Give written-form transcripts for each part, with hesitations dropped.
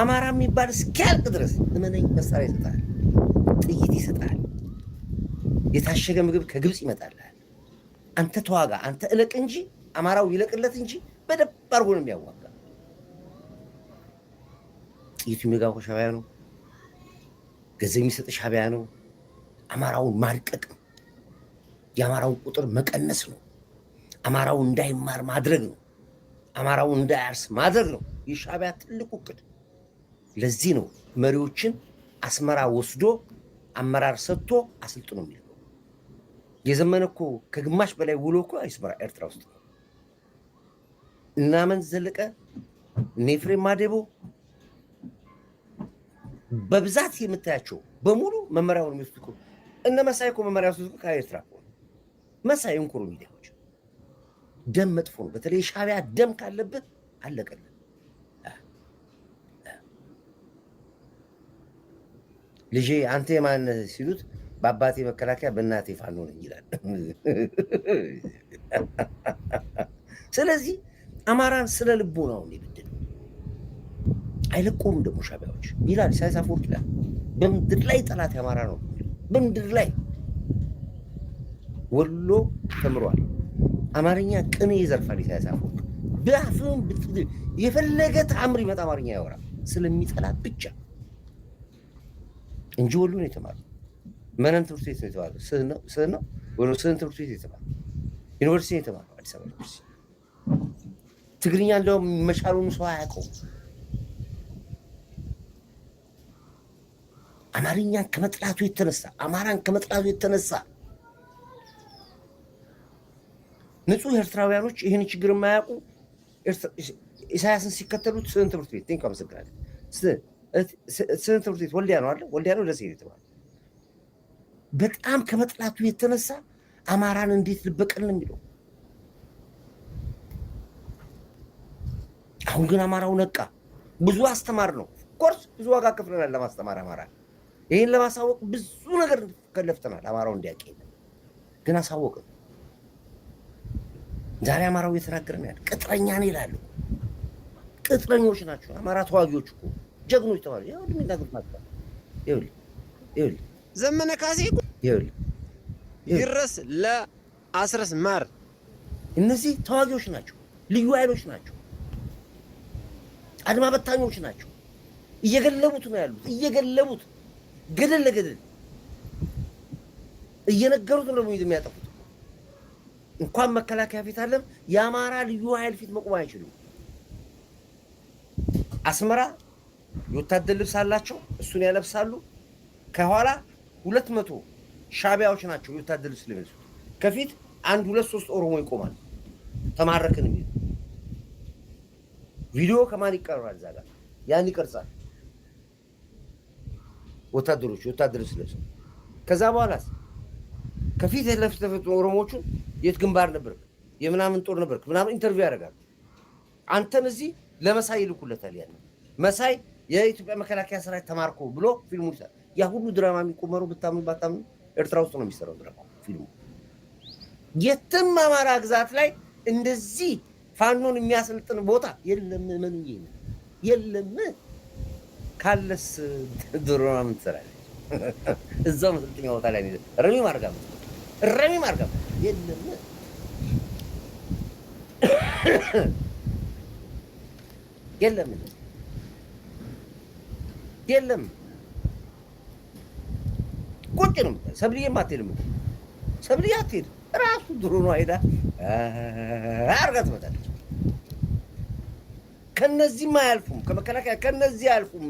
አማራ የሚባል እስኪያልቅ ድረስ እመነኝ መሳሪያ ይሰጣል፣ ጥይት ይሰጣል፣ የታሸገ ምግብ ከግብፅ ይመጣልሃል። አንተ ተዋጋ፣ አንተ እለቅ እንጂ አማራው ይለቅለት እንጂ በደንብ አድርጎ ነው የሚያዋጋ። ጥይቱ የሚገባው ሻዕቢያ ነው። ገንዘብ የሚሰጥ ሻዕቢያ ነው። አማራውን ማድቀቅ ነው። የአማራውን ቁጥር መቀነስ ነው። አማራው እንዳይማር ማድረግ ነው። አማራው እንዳያርስ ማድረግ ነው የሻዕቢያ ትልቁ እቅድ። ለዚህ ነው መሪዎችን አስመራ ወስዶ አመራር ሰጥቶ አሰልጥኖ የሚልከው። የዘመነ እኮ ከግማሽ በላይ ውሎ እኮ አስመራ ኤርትራ ውስጥ ነው። እነ አመንዝ ዘለቀ እነ ኤፍሬም ማዴቦ በብዛት የምታያቸው በሙሉ መመሪያውን የሚወስዱ እኮ እነ መሳይ እኮ መመሪያ ወስዱ ከኤርትራ እኮ መሳይ እንኩሩ ሚዲያዎች ደም መጥፎ ነው። በተለይ ሻዕቢያ ደም ካለበት አለቀልን። ልጄ አንተ የማን ሲሉት በአባቴ መከላከያ በእናቴ ፋኖ ነኝ ይላል። ስለዚህ አማራን ስለ ልቦ ነው ይብድል አይለቁም። ደግሞ ሻዕቢያዎች ይላል ኢሳያስ አፈወርቂ ይላል በምድር ላይ ጠላት የአማራ ነው። በምድር ላይ ወሎ ተምሯል። አማርኛ ቅኔ ይዘርፋል ኢሳያስ አፈወርቂ። በአፍም የፈለገ ተአምር ይመጣ አማርኛ ያወራል ስለሚጠላት ብቻ እንጂ ወሎ ነው የተማረው። መነን ትምህርት ቤት ነው የተማረው። ስህን ነው ወሎ ስህን ትምህርት ቤት የተማረው። ዩኒቨርሲቲ ነው የተማረው አዲስ አበባ ዩኒቨርሲቲ። ትግርኛ እንደውም መቻሉን ሰው አያውቀውም። አማርኛን ከመጥላቱ የተነሳ አማራን ከመጥላቱ የተነሳ ንጹህ ኤርትራውያኖች ይህን ችግር የማያውቁ ኢሳያስን ሲከተሉት ስህን ትምህርት ቤት ቴንክ አመሰግናለሁ። ስህን ትምህርት ቤት ወልዲያ ነው አለ ወልዲያ ነው ደሴ የተባለ በጣም ከመጥላቱ የተነሳ አማራን እንዴት ልበቀል ነው የሚለው። አሁን ግን አማራው ነቃ። ብዙ አስተማር ነው ኮርስ ብዙ ዋጋ ከፍለናል ለማስተማር አማራ። ይህን ለማሳወቅ ብዙ ነገር ከለፍተናል አማራው እንዲያውቅ ግን አሳወቅን። ዛሬ አማራው እየተናገረ ነው ያለ ቅጥረኛ ነው ይላሉ። ቅጥረኞች ናቸው አማራ ተዋጊዎች እኮ ጀግኖች ተባሉ። ያው እንደሚናገር ማለት ይኸውልህ ዘመነ ካሴ ይድረስ ለአስረስ ማር እነዚህ ተዋጊዎች ናቸው፣ ልዩ ኃይሎች ናቸው፣ አድማ በታኞች ናቸው። እየገለቡት ነው ያሉት፣ እየገለቡት ገደል ለገደል እየነገሩት ነው የሚያጠፉት። እንኳን መከላከያ ፊት አለም የአማራ ልዩ ኃይል ፊት መቆም አይችሉም። አስመራ የወታደር ልብስ አላቸው፣ እሱን ያለብሳሉ። ከኋላ 200 ሻዕቢያዎች ናቸው የወታደር ልብስ ለብሰው፣ ከፊት 1 2 3 ኦሮሞ ይቆማል። ተማረክን የሚል ቪዲዮ ከማን ይቀርባል? እዛ ጋር ያን ይቀርጻል ወታደሮች የወታደር ልብስ ለብሰው። ከዛ በኋላስ ከፊት ለፊት ተፈጥሮ ኦሮሞቹ የት ግንባር ነበርክ የምናምን ጦር ነበርክ ምናምን ኢንተርቪው ያደርጋሉ። አንተን እዚህ ለመሳይ ይልኩለታል። ያን መሳይ የኢትዮጵያ መከላከያ ሰራዊት ተማርኮ ብሎ ፊልሙ ይሰራል። ያ ሁሉ ድራማ የሚቆመረው ብታምኑ ባታምኑ ኤርትራ ውስጥ ነው የሚሰራው ድራማ ፊልሙ። የትም አማራ ግዛት ላይ እንደዚህ ፋኖን የሚያሰልጥን ቦታ የለም። ምን የለም። ካለስ ድራማ ምን ትሰራለች? እዛው መስልጥኛ ቦታ ላይ ነው ረሚ ማርጋ የለም። የለም ቁጭ ነው። ሰብልዬም አትሄድም። ሰብልዬ አትሄድ ራሱ ድሮ ነው አይዳ አርጋ ትመጣለች። ከነዚህም አያልፉም። ከመከላከያ ከነዚህ አያልፉም።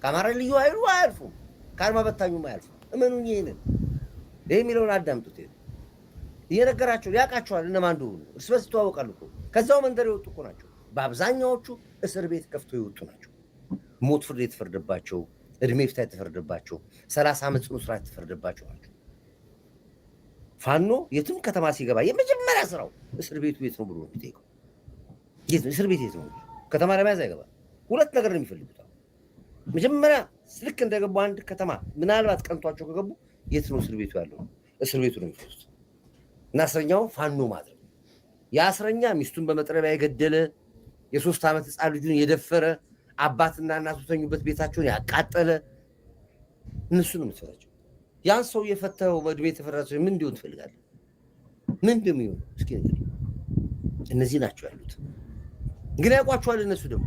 ከአማራ ልዩ ኃይሉ አያልፉም። ከአድማ በታኙም አያልፉም። እመኑኝ። ይሄንን ይሄ የሚለውን አዳምጡት። እየነገራቸው ያውቃቸዋል እነማን እንደሆኑ እርስ በርስ ይተዋወቃሉ እኮ። ከዛው መንደር የወጡ እኮ ናቸው። በአብዛኛዎቹ እስር ቤት ከፍተው የወጡ ናቸው። ሞት ፍርድ የተፈረደባቸው፣ እድሜ ፍታ የተፈረደባቸው፣ 30 ዓመት ጽኑ እስራት የተፈረደባቸው ናቸው። ፋኖ የትም ከተማ ሲገባ የመጀመሪያ ስራው እስር ቤቱ የት ነው ብሎ ነው የሚጠይቀው። እስር ቤት የት ነው? ከተማ ለመያዝ አይገባም። ሁለት ነገር ነው የሚፈልጉት። መጀመሪያ ልክ እንደገቡ አንድ ከተማ ምናልባት ቀንቷቸው ከገቡ የት ነው እስር ቤቱ ያለው? እስር ቤቱ ነው የሚፈልጉት። እና እስረኛው ፋኖ ማድረግ የአስረኛ ሚስቱን በመጥረቢያ የገደለ የ3 ዓመት ህፃን ልጁን የደፈረ አባትና እናቱ ተኙበት ቤታቸውን ያቃጠለ እነሱ ነው የምትፈራቸው። ያን ሰው የፈተው በእድሜ የተፈራቸው ምን እንዲሆን ትፈልጋለህ? ምን እንደሚሆን እስኪ ነገር እነዚህ ናቸው ያሉት። ግን ያውቋቸዋል። እነሱ ደግሞ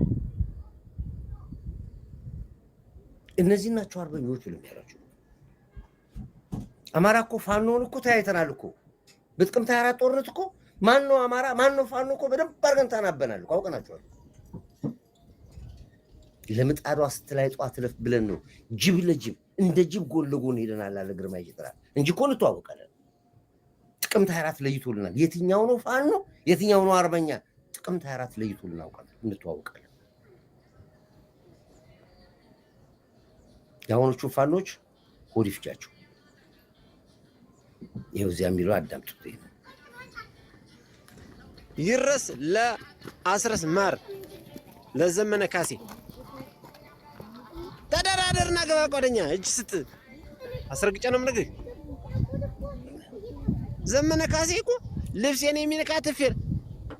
እነዚህ ናቸው አርበኞች ብለው የሚያሏቸው። አማራ እኮ ፋኖን እኮ ተያይተናል እኮ በጥቅምት 24 ጦርነት እኮ ማን ነው አማራ ማን ነው ፋኖ እኮ በደንብ አድርገን ተናበናል እኮ አውቀናቸዋል። ለምጣዷ ስትላይ ጧት ለፍ ብለን ነው ጅብ ለጅብ እንደ ጅብ ጎን ለጎን ሄደናል አለ ግርማይ ይጥራል እንጂ እኮ እንተዋወቃለን። ጥቅምት 24 ለይቶልናል። የትኛው ነው ፋኖ የትኛው ነው አርበኛ? ጥቅምት 24 ለይቶልናል አውቃለን፣ እንተዋወቃለን። የአሁኖቹ ፋኖች ሆድ ይፍጃቸው። ይኸው እዚያ የሚለው አዳምጡት። ይድረስ ለአስረስ ማር ለዘመነ ካሴ ተደራደርና ገባ ጓደኛ እጅ ስጥ አስረግጬ ነው የምነግርህ። ዘመነ ካሴ እኮ ልብሴን የሚነካ ትፌር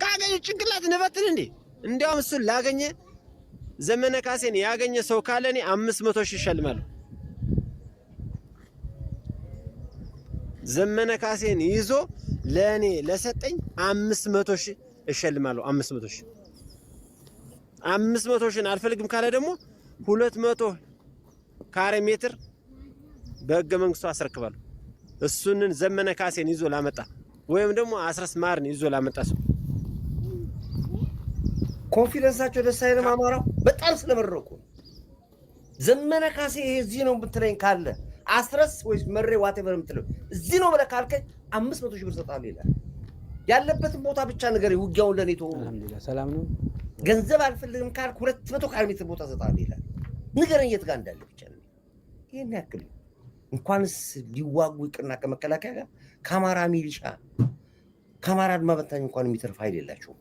ካገኘ ጭንቅላት ንበትን እንዴ! እንዲያውም እሱን ላገኘ ዘመነ ካሴን ያገኘ ሰው ካለ እኔ 500 ሺህ እሸልማለሁ። ዘመነ ካሴን ይዞ ለእኔ ለሰጠኝ 500 ሺህ እሸልማለሁ። 500 ሺህ 500 ሺህን አልፈልግም ካለ ደግሞ 200 ካሬ ሜትር በሕገ መንግስቱ አስረክባለሁ። እሱንን ዘመነ ካሴን ይዞ ላመጣ ወይም ደግሞ አስረስ ማርን ይዞ ላመጣ ሰው ኮንፊደንሳቸው ደስ አይልም። አማራው በጣም ስለመረቁ ዘመነ ካሴ ይሄ እዚህ ነው የምትለኝ ካለ አስረስ ወይስ መሬ ዋቴቨር የምትለው እዚህ ነው ብለህ ካልከኝ 500 ሺህ ብር ሰጣለሁ ይላል። ያለበትን ቦታ ብቻ ነገር ውጊያውን ለኔ ተወው። አልሐምዱሊላህ ሰላም ነው። ገንዘብ አልፈልግም ካልክ 200 ካሬ ሜትር ቦታ ሰጣለሁ ይላል። ንገረኝ የት ጋር እንዳለ ብቻ ነው። ይሄን ያክል እንኳንስ ሊዋጉ ይቅርና ከመከላከያ ጋር ከአማራ ሚሊሻ ከአማራ አድማ በታኝ እንኳን የሚተርፍ ኃይል የላቸውም።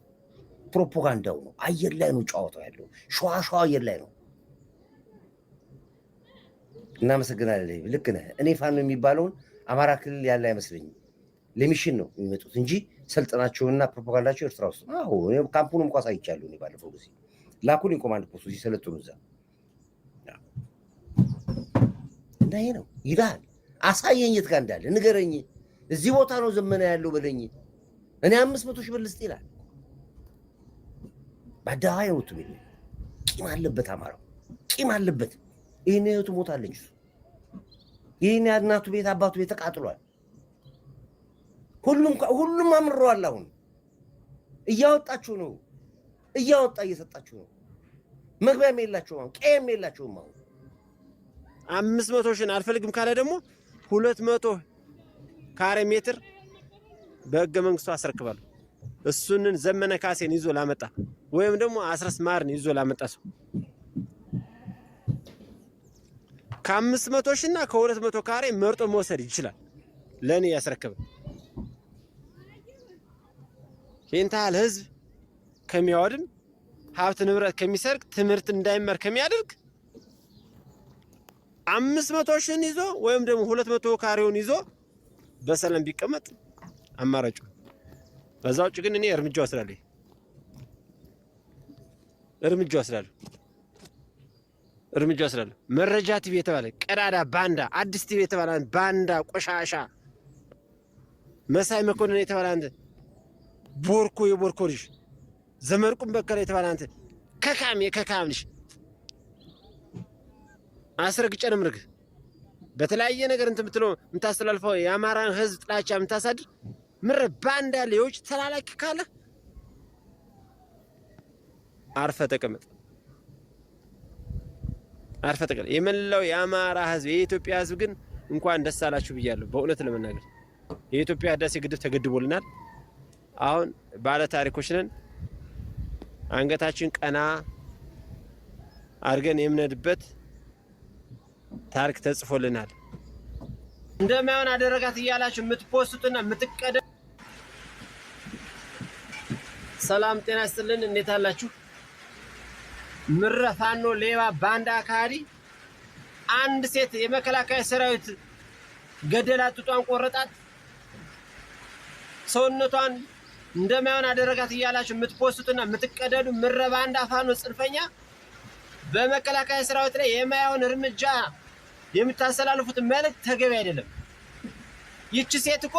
ፕሮፓጋንዳው ነው። አየር ላይ ነው ጨዋታው ያለው። ሸዋ አየር ላይ ነው። እናመሰግናለን። ልክ ነህ። እኔ ፋኖ የሚባለውን አማራ ክልል ያለ አይመስለኝም። ለሚሽን ነው የሚመጡት እንጂ ሰልጥናቸውና ፕሮፓጋንዳቸው ኤርትራ ውስጥ ነው። አዎ ካምፑንም እንኳን አሳይቻለሁ። እኔ ባለፈው ጊዜ ላኩልኝ ኮማንድ ፖስቱ ሲሰለጥኑ እዛ እና ይሄ ነው ይላል። አሳየኝ የት ጋር እንዳለ ንገረኝ። እዚህ ቦታ ነው ዘመነ ያለው በለኝ። እኔ 500 ሺህ ብር ልስጥ ይላል። በአደባባይ ነው ትብል። ቂም አለበት አማራው፣ ቂም አለበት። ይሄን ህይወቱ ሞታለች። ይሄን እናቱ ቤት አባቱ ቤት ተቃጥሏል። ሁሉም አምረዋል። አሁን እያወጣችሁ ነው፣ እያወጣ እየሰጣችሁ ነው። መግቢያም የላቸውም፣ አሁን ቀየም የላቸውም። አሁን 500 ሺህን አልፈልግም ካለ ደግሞ 200 ካሬ ሜትር በሕገ መንግስቱ አስረክባለሁ። እሱንን ዘመነ ካሴን ይዞ ላመጣ ወይም ደግሞ አስረስ ማርን ይዞ ላመጣ ሰው ከ500 ሺህና ከ200 ካሬ መርጦ መውሰድ ይችላል። ለኔ ያስረክብ። ይንታል ህዝብ ከሚያወድም ሀብት ንብረት ከሚሰርቅ ትምህርት እንዳይመር ከሚያደርግ 500 ሺህን ይዞ ወይም ደግሞ 200 ካሬውን ይዞ በሰላም ቢቀመጥ አማራጭ። በዛ ውጭ ግን እኔ እርምጃ ወስዳለሁ። መረጃ ቲቪ የተባለ ቀዳዳ ባንዳ፣ አዲስ ቲቪ የተባለ ባንዳ ቆሻሻ፣ መሳይ መኮንን የተባለ አንተ ቦርኮ የቦርኮ ልጅ፣ ዘመርቁም በከለ የተባለ አንተ ከካም ልጅ አስረግጬ ነው የምልህ። በተለያየ ነገር እንትን የምትለው የምታስተላልፈው የአማራን ህዝብ ጥላቻ የምታሳድር ምር ባንዳ የውጭ ተላላኪ ካለ አርፈ ተቀመጥ። የመላው የአማራ ህዝብ የኢትዮጵያ ህዝብ ግን እንኳን ደስ አላችሁ ብያለሁ። በእውነት ለመናገር የኢትዮጵያ ህዳሴ ግድብ ተገድቦልናል። አሁን ባለ ታሪኮች ነን። አንገታችን ቀና አድርገን የምንሄድበት ታሪክ ተጽፎልናል። እንደማይሆን አደረጋት እያላችሁ የምትፖስቱና የምትቀደ ሰላም ጤና ይስጥልን። እንዴት አላችሁ? ምረፋኖ ሌባ ባንዳ አካዲ አንድ ሴት የመከላከያ ሰራዊት ገደላት፣ ጡጧን ቆረጣት፣ ሰውነቷን እንደማይሆን አደረጋት እያላችሁ የምትፖስቱና የምትቀደዱ ምረ ባንዳ ፋኖ ጽንፈኛ በመከላከያ ሰራዊት ላይ የማያውን እርምጃ የምታስተላልፉት መልእክት ተገቢ አይደለም። ይቺ ሴት እኮ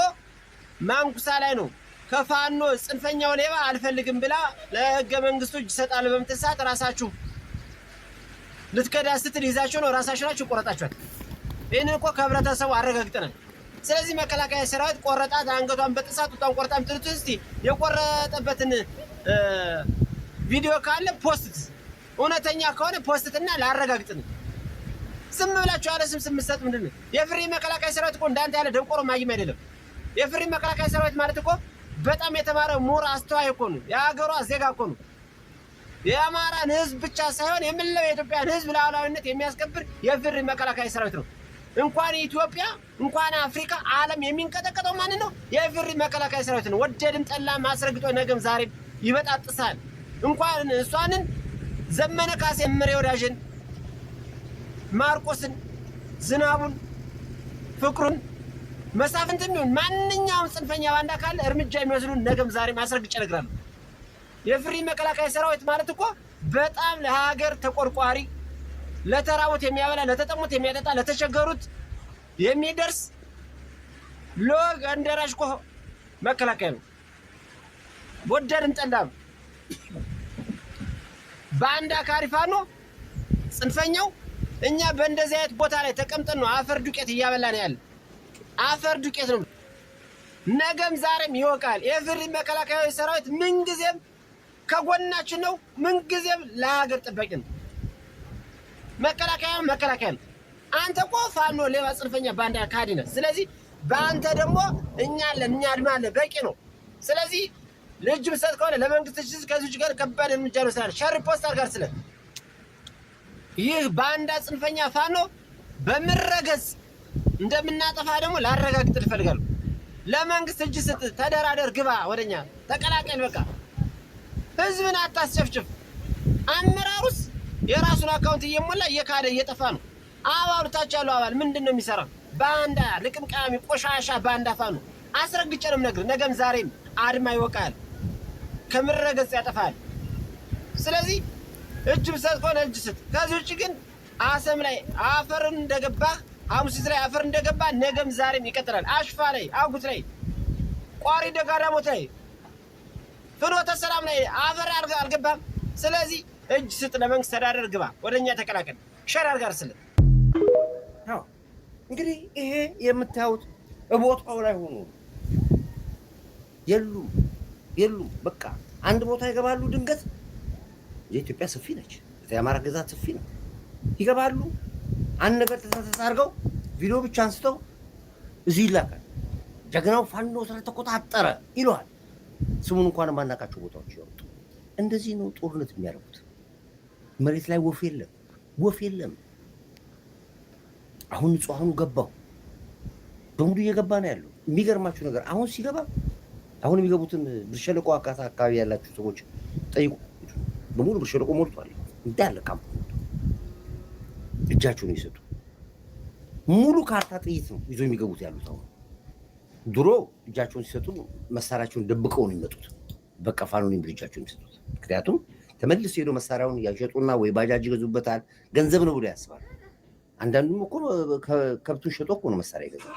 ማንኩሳ ላይ ነው ከፋኖ ጽንፈኛው ሌባ አልፈልግም ብላ ለህገ መንግስቱ እጅ ሰጣል በምትሳት ራሳችሁ ልትከዳ ስትል ይዛችሁ ነው ራሳችሁ ናችሁ ቆረጣችኋት። ይሄንን እኮ ከህብረተሰቡ አረጋግጠናል። ስለዚህ መከላከያ ሰራዊት ቆረጣት፣ አንገቷን በጥሳት ጧን ቆርጣም ትልቱ እስቲ የቆረጠበትን ቪዲዮ ካለ ፖስት፣ እውነተኛ ከሆነ ፖስትና ላረጋግጥን። ዝም ብላችሁ ያለ ስም መስጠት ምንድነው? የፍሪ መከላከያ ሰራዊት እኮ እንዳንተ ያለ ደንቆሮ ማይም አይደለም። የፍሪ መከላከያ ሰራዊት ማለት እኮ በጣም የተማረ ምሁር አስተዋይ እኮ ነው። የሀገሯ ዜጋ እኮ ነው። የአማራን ህዝብ ብቻ ሳይሆን የምንለው የኢትዮጵያን ህዝብ ሉዓላዊነት የሚያስከብር የፍሪ መከላከያ ሰራዊት ነው። እንኳን ኢትዮጵያ እንኳን አፍሪካ ዓለም የሚንቀጠቀጠው ማን ነው? የፍሪ መከላከያ ሰራዊት ነው። ወደድም ጠላም አስረግጦ ነገም ዛሬም ይበጣጥሳል። እንኳን እሷንን ዘመነ ካሴ፣ ምሬ ወዳጅን፣ ማርቆስን፣ ዝናቡን፣ ፍቅሩን፣ መሳፍንትም ይሁን ማንኛውም ጽንፈኛ ባንዳ ካለ እርምጃ የሚወስዱን ነገም ዛሬም አስረግጬ እነግራለሁ። የፍሪ መከላከያ ሰራዊት ማለት እኮ በጣም ለሀገር ተቆርቋሪ፣ ለተራቡት የሚያበላ፣ ለተጠሙት የሚያጠጣ፣ ለተቸገሩት የሚደርስ ለወገን ደራሽ እኮ መከላከያ ነው። ወደድም ጠላም ባንዳ ካሪፋኖ ጽንፈኛው እኛ በእንደዚህ አይነት ቦታ ላይ ተቀምጠን ነው አፈር ዱቄት እያበላን ያለ። አፈር ዱቄት ነው። ነገም ዛሬም ይወቃል። የፍሪ መከላከያ ሰራዊት ምንጊዜም ከጎናችን ነው። ምንጊዜም ለሀገር ጠባቂ ነው። መከላከያ ነው። አንተ እኮ ፋኖ ሌባ፣ ጽንፈኛ፣ ባንዳ፣ ካዲ ነህ። ስለዚህ በአንተ ደግሞ እኛ አለን፣ እኛ አድማ አለ፣ በቂ ነው። ስለዚህ ልጅ ምሰጥ ከሆነ ለመንግስት እጅ ከዚህ ጋር ከባድ እርምጃ ነው ስላለ ሸር ፖስት ጋር ስለ ይህ ባንዳ ጽንፈኛ ፋኖ በምረገጽ እንደምናጠፋ ደግሞ ላረጋግጥ እፈልጋለሁ። ለመንግስት እጅ ስጥ፣ ተደራደር፣ ግባ፣ ወደኛ ተቀላቀል። በቃ ህዝብን አታስጨፍጭፍ። አመራሩስ የራሱን አካውንት እየሞላ እየካደ እየጠፋ ነው። አባሉ ታች ያለው አባል ምንድነው የሚሰራ? ባንዳ ልቅምቃሚ ቆሻሻ ባንዳ ፋኖ። አስረግጬ ነው የምነግርህ። ነገም ዛሬም አድማ ይወቃል፣ ከምረገጽ ያጠፋል። ስለዚህ እጅ ብሰጥ ከሆነ እጅ ስጥ። ከዚህ ውጭ ግን አሰም ላይ አፈርን እንደገባ፣ ሐሙሲት ላይ አፈር እንደገባ ነገም ዛሬም ይቀጥላል። አሽፋ ላይ፣ አጉት ላይ፣ ቋሪ ደጋዳሞት ላይ፣ ፍኖተ ሰላም ላይ አፈር አልገባም። ስለዚህ እጅ ስጥ፣ ለመንግስት ተዳደር፣ ግባ፣ ወደኛ ተቀላቀል፣ ሸራር ጋር ስለ እንግዲህ ይሄ የምታዩት ቦታው ላይ ሆኖ የሉም። በቃ አንድ ቦታ ይገባሉ። ድንገት የኢትዮጵያ ሰፊ ነች፣ የአማራ ግዛት ሰፊ ነው። ይገባሉ፣ አንድ ነገር ተሳርገው ቪዲዮ ብቻ አንስተው እዚህ ይላካል። ጀግናው ፋኖ ስለተቆጣጠረ ይለዋል። ስሙን እንኳን ማናቃቸው ቦታዎች ያወጡ። እንደዚህ ነው ጦርነት የሚያደርጉት። መሬት ላይ ወፍ የለም። አሁን ንጹሃኑ ገባው በሙሉ እየገባ ነው ያለው። የሚገርማችሁ ነገር አሁን ሲገባ አሁን የሚገቡትን ብር ሸለቆ አካባቢ ያላችሁ ሰዎች ጠይቁ። በሙሉ ብር ሸለቆ ሞልቷል እንዳለ ካምፕ። እጃቸውን ይሰጡ። ሙሉ ካርታ ጥይት ነው ይዞ የሚገቡት ያሉት። አሁን ድሮ እጃቸውን ሲሰጡ መሳሪያቸውን ደብቀው ነው የሚመጡት። በቃ ፋኖን እጃቸውን የሚሰጡት ምክንያቱም ተመልሶ ሄዶ መሳሪያውን ያሸጡና ወይ ባጃጅ ይገዙበታል። ገንዘብ ነው ብሎ ያስባል። አንዳንዱም እኮ ከብቱን ሸጦ እኮ ነው መሳሪያ ይገዛል።